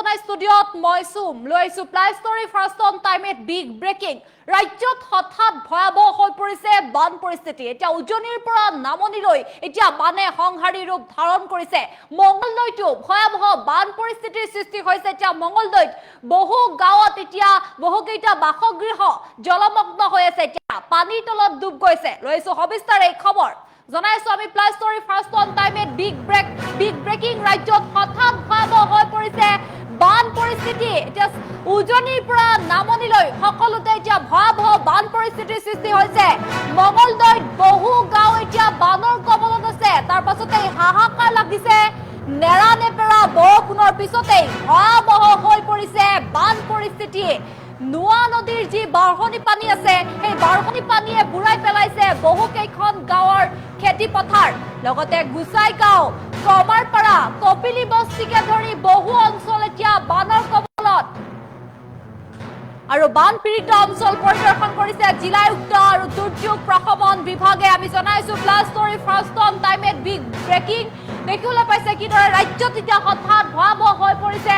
নাই ষ্টুডিঅ'ত মই সুম লৈছো প্লাই ষ্টৰী ফাৰ্ষ্ট অন টাইমত বিগ ব্ৰেকিং ৰাজ্যত হঠাৎ ভয়াবহ হৈ পৰিছে বান পৰিস্থিতি এতিয়া উজনিৰ পৰা নামনিলৈ এতিয়া বানে সংহাৰী ৰূপ ধাৰণ কৰিছে মঙ্গলদৈতো ভয়াবহ বান পৰিস্থিতিৰ সৃষ্টি হৈছে এতিয়া মঙ্গলদৈত বহু গাঁৱত এতিয়া বহুকেইটা বাসগৃহ জলমগ্ন হৈ আছে এতিয়া পানীৰ তলত ডুব গৈছে লৈছো সবিস্তাৰ এই খবৰ জনাইছো আমি প্লাই ষ্টৰী ফাৰ্ষ্ট অন টাইমত বিগ ব্ৰেকিং ৰাজ্যত হঠাৎ ভয়াবহ হৈ পৰিছে বান পৰিস্থিতি এতিয়া উজনিৰ পৰা নামনিলৈ সকলোতে এতিয়া ভয়াবহ বান পৰিস্থিতিৰ সৃষ্টি হৈছে মঙ্গলদৈত বহু গাঁও এতিয়া বানৰ কবলত আছে তাৰ পাছতে হাহাকাৰ লাগিছে নেৰানেপেৰা বৰষুণৰ পিছতে ভয়াবহ হৈ পৰিছে বান পৰিস্থিতি নোৱা নদীৰ যি বাঢ়নি পানী আছে সেই বাঢ়নি পানীয়ে বুৰাই পেলাইছে বহু কেইখন গাঁৱৰ খেতি পথাৰ লগতে গুচাইগাঁও কমাৰপাৰা কপিলি বস্তিকে ধৰি বহু অঞ্চল এতিয়া বানৰ কবলত আৰু বান পীড়িত অঞ্চল পৰিদৰ্শন কৰিছে জিলা আয়ুক্ত আৰু দুৰ্যোগ প্ৰশমন বিভাগে আমি জনাইছো প্লাস ষ্টৰী ফাৰ্ষ্ট অন টাইমত বিগ ব্ৰেকিং দেখিবলৈ পাইছে কিদৰে ৰাজ্যত এতিয়া হঠাৎ ভয়াবহ হৈ পৰিছে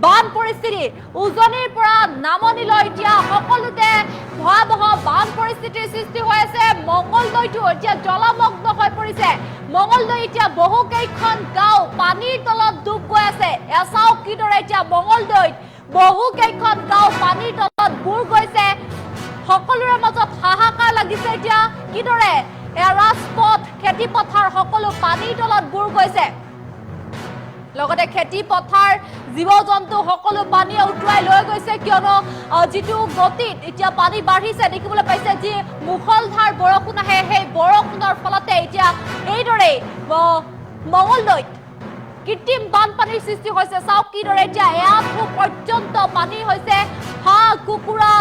বান পৰিস্থিতি উজনিৰ পৰা নামনিলৈ এতিয়া সকলোতে ভয়াবহ বান পৰিস্থিতিৰ সৃষ্টি হৈ আছে মঙ্গলদৈতো এতিয়া জলমগ্ন হৈ পৰিছে মঙ্গলদৈ এতিয়া বহু কেইখন গাঁও পানীৰ তলত ডুব গৈ আছে এচাও কিদৰে এতিয়া মঙ্গলদৈত বহু কেইখন গাঁও পানীৰ তলত বুৰ গৈছে সকলোৰে মাজত হাহাকাৰ লাগিছে এতিয়া কিদৰে ৰাজপথ খেতি পথাৰ সকলো পানীৰ তলত বুৰ গৈছে লগতে খেতি পথাৰ জীৱ জন্তু সকলো পানীয়ে উটুৱাই লৈ গৈছে কিয়নো যিটো গতিত এতিয়া পানী বাঢ়িছে দেখিবলৈ পাইছে যি মুখলধাৰ বৰষুণ আহে সেই বৰষুণৰ ফলতে এতিয়া এইদৰে মঙ্গলদৈত কৃত্ৰিম বানপানীৰ সৃষ্টি হৈছে চাওক কিদৰে এতিয়া এআঁঠু পৰ্যন্ত পানী হৈছে হাঁহ কুকুৰা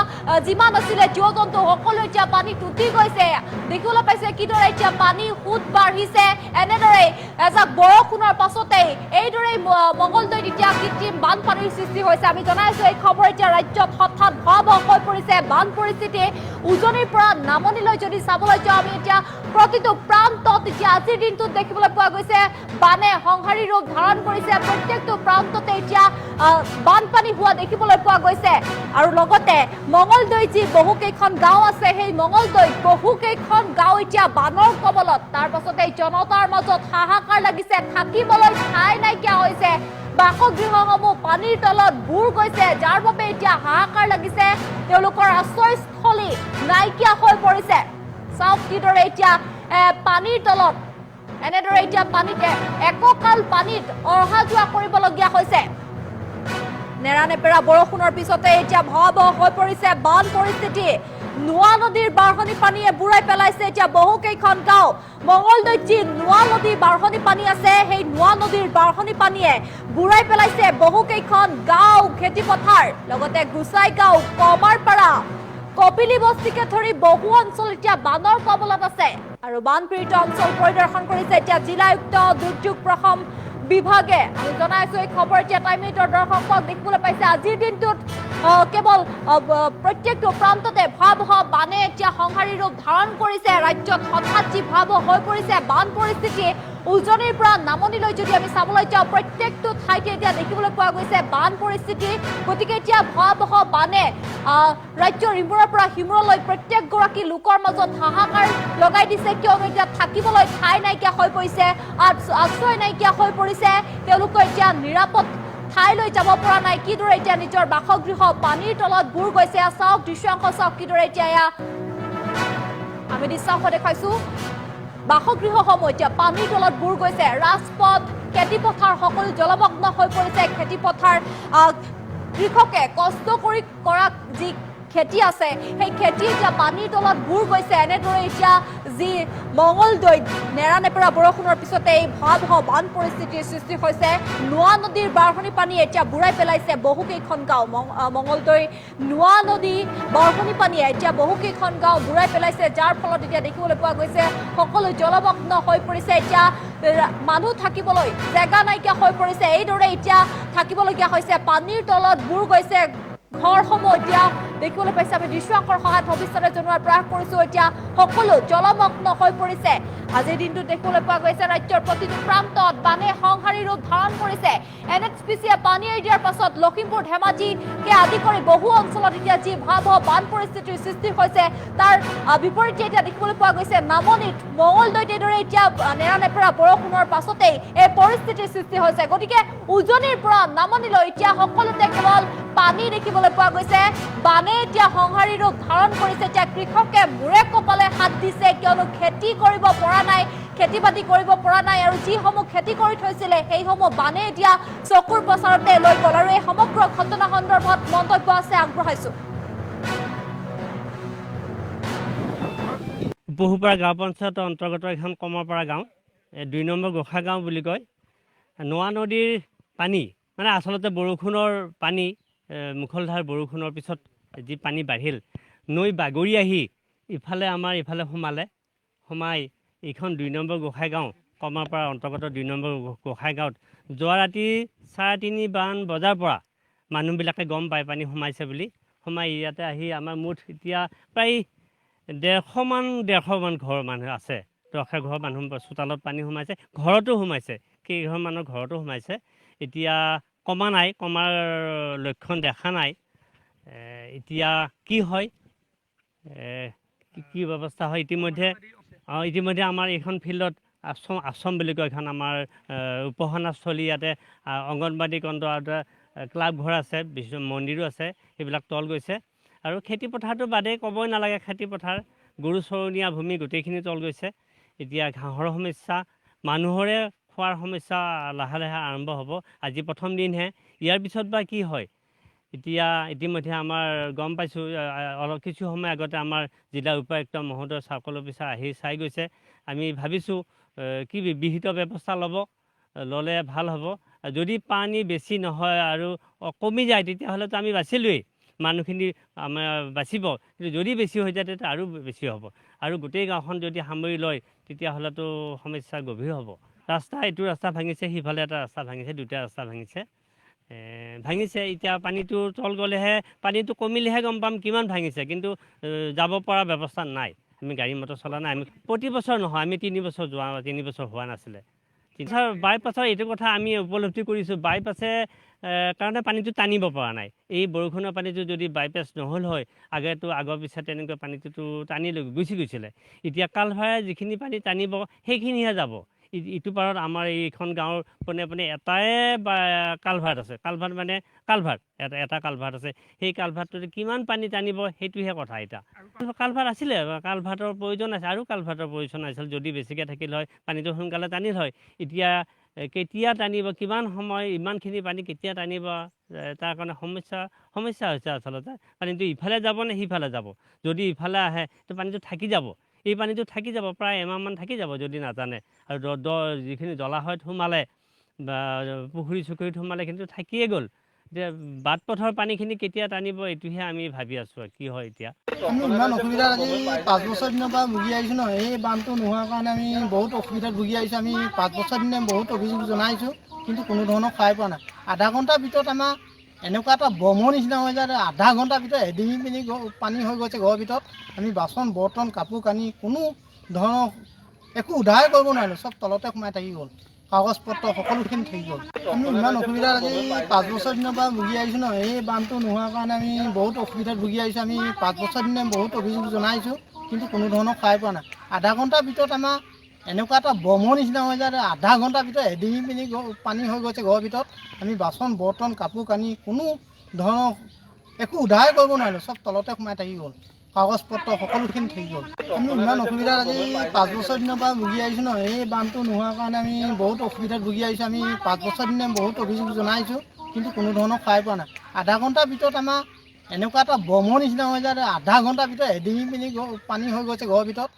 যিমান আছিলে জীৱ জন্তু সকলো এতিয়া পানীত উটি গৈছে দেখিবলৈ পাইছে কিদৰে এতিয়া পানী সুত বাঢ়িছে এনেদৰে এজাক বৰষুণৰ পাছতে এইদৰে মঙ্গলদৈত এতিয়া কৃত্ৰিম বানপানীৰ সৃষ্টি হৈছে আমি জনাইছো এই খবৰ এতিয়া ৰাজ্যত হঠাৎ ভয়াবহ হৈ পৰিছে বান পৰিস্থিতি উজনিৰ পৰা নামনিলৈ যদি চাবলৈ যাওঁ আমি এতিয়া প্ৰতিটো প্ৰান্তত এতিয়া আজিৰ দিনটোত দেখিবলৈ পোৱা গৈছে বানে সংহাৰী ৰূপ ধাৰণ কৰিছে প্ৰত্যেকটো প্ৰান্ততে এতিয়া বানপানী হোৱা দেখিবলৈ পোৱা গৈছে আৰু লগতে মঙ্গলদৈত যি বহু কেইখন গাঁও আছে সেই মঙ্গলদৈত বহু কেইখন গাঁও এতিয়া বানৰ কবলত তাৰ পাছতে জনতাৰ মাজত হাহাকাৰ লাগিছে থাকিবলৈ ঠাই নাইকিয়া হৈছে বাসগৃহসমূহ পানীৰ তলত বুৰ গৈছে যাৰ বাবে এতিয়া হাহাকাৰ লাগিছে তেওঁলোকৰ আশ্ৰয়স্থলী নাইকিয়া হৈ পৰিছে চাওক কিদৰে এতিয়া পানীৰ তলত এনেদৰে এতিয়া পানীতে এককাল পানীত অহা যোৱা কৰিবলগীয়া হৈছে নেৰানেপেৰা বৰষুণৰ পিছতে এতিয়া ভয়াবহ হৈ পৰিছে বান পৰিস্থিতি নোৱা নদীৰ বাঢ়নি পানীয়ে বুৰাই পেলাইছে এতিয়া বহু কেইখন গাঁও মঙ্গলদৈত যি নোৱা নদীৰ বাঢ়নি পানী আছে সেই নোৱা নদীৰ বাঢ়নি পানীয়ে বুৰাই পেলাইছে বহু কেইখন গাঁও খেতি পথাৰ লগতে গুচাইগাঁও কমাৰপাৰা কপিলি বস্তিকে ধৰি বহু অঞ্চল এতিয়া বানৰ কবলত আছে আৰু বান পীড়িত অঞ্চল পৰিদৰ্শন কৰিছে এতিয়া জিলা আয়ুক্ত দুৰ্যোগ প্ৰশমন বিভাগে আমি জনাইছো এই খবৰ এতিয়া টাইমিটৰ দৰ্শকক দেখিবলৈ পাইছে আজিৰ দিনটোত কেৱল প্ৰত্যেকটো প্ৰান্ততে ভয়াবহ বানে এতিয়া সংহাৰী ৰূপ ধাৰণ কৰিছে ৰাজ্যত হঠাৎ যি ভয়াবহ হৈ পৰিছে বান পৰিস্থিতি উজনিৰ পৰা নামনিলৈ যদি আমি চাবলৈ যাওঁ প্ৰত্যেকটো ঠাইতে এতিয়া দেখিবলৈ পোৱা গৈছে বান পৰিস্থিতি গতিকে এতিয়া ভয়াবহ বানে ৰাজ্যৰ ইমূৰৰ পৰা সিমূৰলৈ প্ৰত্যেকগৰাকী লোকৰ মাজত হাহাকাৰ লগাই দিছে কিয়নো এতিয়া থাকিবলৈ ঠাই নাইকিয়া হৈ পৰিছে আশ্ৰয় নাইকিয়া হৈ পৰিছে তেওঁলোকে এতিয়া নিৰাপদ ঠাইলৈ যাব পৰা নাই কিদৰে এতিয়া নিজৰ বাসগৃহ পানীৰ তলত বুৰ গৈছে চাওক দৃশ্যাংশ চাওক কিদৰে এতিয়া আমি দৃশ্যাংশ দেখাইছো বাসগৃহসমূহ এতিয়া পানীৰ তলত বুৰ গৈছে ৰাজপথ খেতি পথাৰ সকলো জলমগ্ন হৈ পৰিছে খেতি পথাৰ কৃষকে কষ্ট কৰি কৰা যি খেতি আছে সেই খেতি এতিয়া পানীৰ তলত বুৰ গৈছে এনেদৰে এতিয়া যি মঙ্গলদৈত নেৰানেপেৰা বৰষুণৰ পিছতে এই ভয়াবহ বান পৰিস্থিতিৰ সৃষ্টি হৈছে নোৱা নদীৰ বাঢ়নি পানী এতিয়া বুৰাই পেলাইছে বহু কেইখন গাঁও মঙ্গলদৈ নোৱা নদী বাঢ়নি পানীয়ে এতিয়া বহু কেইখন গাঁও বুৰাই পেলাইছে যাৰ ফলত এতিয়া দেখিবলৈ পোৱা গৈছে সকলো জলমগ্ন হৈ পৰিছে এতিয়া মানুহ থাকিবলৈ জেগা নাইকিয়া হৈ পৰিছে এইদৰে এতিয়া থাকিবলগীয়া হৈছে পানীৰ তলত বুৰ গৈছে ঘৰসমূহ এতিয়া দেখিবলৈ পাইছে আমি দৃশ্যাংকৰ সহায়ত ভৱিষ্যতে জনোৱাৰ প্ৰয়াস কৰিছো এতিয়া সকলো জলমগ্ন হৈ পৰিছে আজিৰ দিনটো দেখিবলৈ পোৱা গৈছে ৰাজ্যৰ প্ৰতিটো প্ৰান্তত বানে সংহাৰী ৰূপ ধাৰণ কৰিছে NHPCয়ে পানী এৰি দিয়াৰ পাছত লখিমপুৰ ধেমাজিকে আদি কৰি বহু অঞ্চলত এতিয়া যি ভয়াৱহ বান পৰিস্থিতিৰ সৃষ্টি হৈছে তাৰ বিপৰীতে এতিয়া দেখিবলৈ পোৱা গৈছে নামনিত মঙলদৈত এইদৰে এতিয়া নেৰানেপেৰা বৰষুণৰ পাছতেই এই পৰিস্থিতিৰ সৃষ্টি হৈছে গতিকে উজনিৰ পৰা নামনিলৈ এতিয়া সকলোতে কেৱল পানী দেখিবলৈ পোৱা গৈছে বানে এতিয়া সংহাৰী ৰূপ ধাৰণ কৰিছে এতিয়া কৃষকে মূৰে কপালে হাত দিছে কিয়নো খেতি কৰিব পৰা নাই খেতি বাতি কৰিব পৰা নাই আৰু যিসমূহ খেতি কৰি থৈছিলে সেইসমূহ বানে এতিয়া চকুৰ পচাৰতে লৈ গ'ল আৰু এই সমগ্ৰ ঘটনা সন্দৰ্ভত মন্তব্য আছে আগবঢ়াইছো বহুপাৰা গাঁও পঞ্চায়তৰ অন্তৰ্গত এখন কমৰপাৰা গাঁও ২ নম্বৰ গোঁখা গাঁও বুলি কয় নোৱা নদীৰ পানী মানে আচলতে বৰষুণৰ পানী মুখলধাৰ বৰষুণৰ পিছত যি পানী বাঢ়িল নৈ বাগৰি আহি ইফালে আমাৰ ইফালে সোমাই এইখন ২ নম্বৰ গোঁসাই গাঁও কমৰপাৰা অন্তৰ্গত ২ নম্বৰ গোঁসাই গাঁৱত যোৱা ৰাতি ৩:৩ বজাৰ পৰা মানুহবিলাকে গম পায় পানী সোমাইছে বুলি সোমাই ইয়াতে আহি আমাৰ মুঠ এতিয়া প্ৰায় ১৫০ ঘৰ মানুহ আছে দহটা ঘৰৰ মানুহ চোতালত পানী সোমাইছে ঘৰতো সোমাইছে কেইঘৰ মানুহৰ ঘৰতো সোমাইছে এতিয়া কমা নাই কমাৰ লক্ষণ দেখা নাই এতিয়া কি হয় কি ব্যৱস্থা হয় ইতিমধ্যে আমাৰ এইখন ফিল্ডত আশ্ৰম বুলি কয় এখন আমাৰ উপাসনাস্থলী ইয়াতে অংগনবাদী কেন্দ্ৰ ক্লাব ঘৰ আছে মন্দিৰো আছে সেইবিলাক তল গৈছে আৰু খেতি পথাৰটো বাদেই ক'বই নালাগে খেতি পথাৰ গৰু চৰণীয়া ভূমি গোটেইখিনি তল গৈছে এতিয়া ঘাঁহৰ সমস্যা মানুহৰে খোৱাৰ সমস্যা লাহে লাহে আৰম্ভ হ'ব আজি প্ৰথম দিনহে ইয়াৰ পিছত বা কি হয় এতিয়া ইতিমধ্যে আমাৰ গম পাইছোঁ অলপ কিছু সময় আগতে আমাৰ জিলা উপায়ুক্ত মহোদয় চাৰ্কল অফিচাৰ আহি চাই গৈছে আমি ভাবিছোঁ কি বিহিত ব্যৱস্থা ল'লে ভাল হ'ব যদি পানী বেছি নহয় আৰু কমি যায় তেতিয়াহ'লেতো আমি বাচিলোৱেই মানুহখিনি আমাৰ বাচিব কিন্তু যদি বেছি হৈ যায় তেতিয়া আৰু বেছি হ'ব আৰু গোটেই গাঁওখন যদি সামৰি লয় তেতিয়াহ'লেতো সমস্যা গভীৰ হ'ব এইটো ৰাস্তা ভাঙিছে সিফালে এটা ৰাস্তা ভাঙিছে দুটা ৰাস্তা ভাঙিছে এতিয়া পানীটো তল গ'লেহে পানীটো কমিলেহে গম পাম কিমান ভাঙিছে কিন্তু যাব পৰা ব্যৱস্থা নাই আমি গাড়ী মটৰ চলা নাই আমি প্ৰতি বছৰ নহয় আমি ৩ বছৰ ৩ বছৰ হোৱা নাছিলে বাইপাছৰ এইটো কথা আমি উপলব্ধি কৰিছোঁ বাইপাছে কাৰণে পানীটো টানিব পৰা নাই এই বৰষুণৰ পানীটো যদি বাইপাছ নহ'ল হয় আগৰ পিছত তেনেকৈ পানীটোতো টানি লৈ গুচি গৈছিলে এতিয়া কালভাৰে যিখিনি পানী টানিব সেইখিনিহে যাব ইটো পাৰত আমাৰ এইখন গাঁৱৰ পোনে এটাই কালভাৰ্ট আছে এটা কালভাৰ্ট আছে সেই কালভাৰ্টটোতে কিমান পানী টানিব সেইটোহে কথা এতিয়া কালভাৰ্ট আছিলে কালভাৰ্টৰ প্ৰয়োজন আছে আৰু কালভাৰ্টৰ প্ৰয়োজন আছিল যদি বেছিকৈ থাকিল হয় পানীটো সোনকালে টানিল হয় এতিয়া কেতিয়া টানিব কিমান সময় ইমানখিনি পানী কেতিয়া টানিব তাৰ কাৰণে সমস্যা হৈছে আচলতে পানীটো ইফালে যাব নে সিফালে যাব যদি ইফালে আহে তো পানীটো থাকি যাব এই পানীটো থাকি যাব প্ৰায় এমাহমান থাকি যাব যদি নাজানে আৰু যিখিনি জলাশয়ত সোমালে বা পুখুৰী চুখুৰীত সোমালে কিন্তু থাকিয়ে গ'ল এতিয়া বাট পথৰ পানীখিনি কেতিয়া টানিব এইটোহে আমি ভাবি আছোঁ কি হয় এতিয়া আমি ইমান অসুবিধাত আজি 5 বছৰ দিনৰ পৰা ভুগি আহিছোঁ ন এই বানটো নোহোৱাৰ কাৰণে আমি বহুত অসুবিধাত ভুগি আহিছোঁ আমি 5 বছৰ দিনে বহুত অভিযোগ জনাইছোঁ কিন্তু কোনো ধৰণৰ সহায় পোৱা নাই আধা ঘণ্টাৰ ভিতৰত আমাৰ এনেকুৱা এটা বমৰ নিচিনা হৈ যায় আধা ঘণ্টাৰ ভিতৰত এডিঙি পিনি পানী হৈ গৈছে ঘৰৰ ভিতৰত আমি বাচন বৰ্তন কাপোৰ কানি কোনো ধৰণৰ একো উদ্ধাৰ কৰিব নোৱাৰিলোঁ চব তলতে সোমাই থাকি গ'ল কাগজ পত্ৰ সকলোখিনি থাকি গ'ল আমি ইমান অসুবিধাত আজি 5 বছৰ দিনৰ পৰা ভুগি আহিছোঁ ন এই বানটো নোহোৱাৰ কাৰণে আমি বহুত অসুবিধাত ভুগি আহিছোঁ আমি 5 বছৰ দিনে বহুত অভিযোগ জনাইছোঁ কিন্তু কোনো ধৰণৰ সহায় পোৱা নাই আধা ঘণ্টাৰ ভিতৰত আমাৰ এনেকুৱা এটা বমৰ নিচিনা হৈ যায় আধা ঘণ্টাৰ ভিতৰত এডিঙি পিনি পানী হৈ গৈছে ঘৰৰ ভিতৰত আমি বাচন বৰ্তন কাপোৰ কানি কোনো ধৰণৰ একো উদ্ধাৰ কৰিব নোৱাৰিলোঁ চব তলতে সোমাই থাকি গ'ল কাগজ পত্ৰ সকলোখিনি থাকি গ'ল আমি ইমান অসুবিধাত আজি 5 বছৰ দিনৰ পৰা ভুগি আহিছোঁ ন এই বানটো নোহোৱাৰ কাৰণে আমি বহুত অসুবিধাত ভুগি আহিছোঁ আমি 5 বছৰ দিনে বহুত অভিযোগ জনাইছোঁ কিন্তু কোনো ধৰণৰ সহায় পোৱা নাই আধা ঘণ্টাৰ ভিতৰত আমাৰ এনেকুৱা এটা বমৰ নিচিনা হৈ যায় আধা ঘণ্টাৰ ভিতৰত এডিঙি পিনি পানী হৈ গৈছে ঘৰৰ ভিতৰত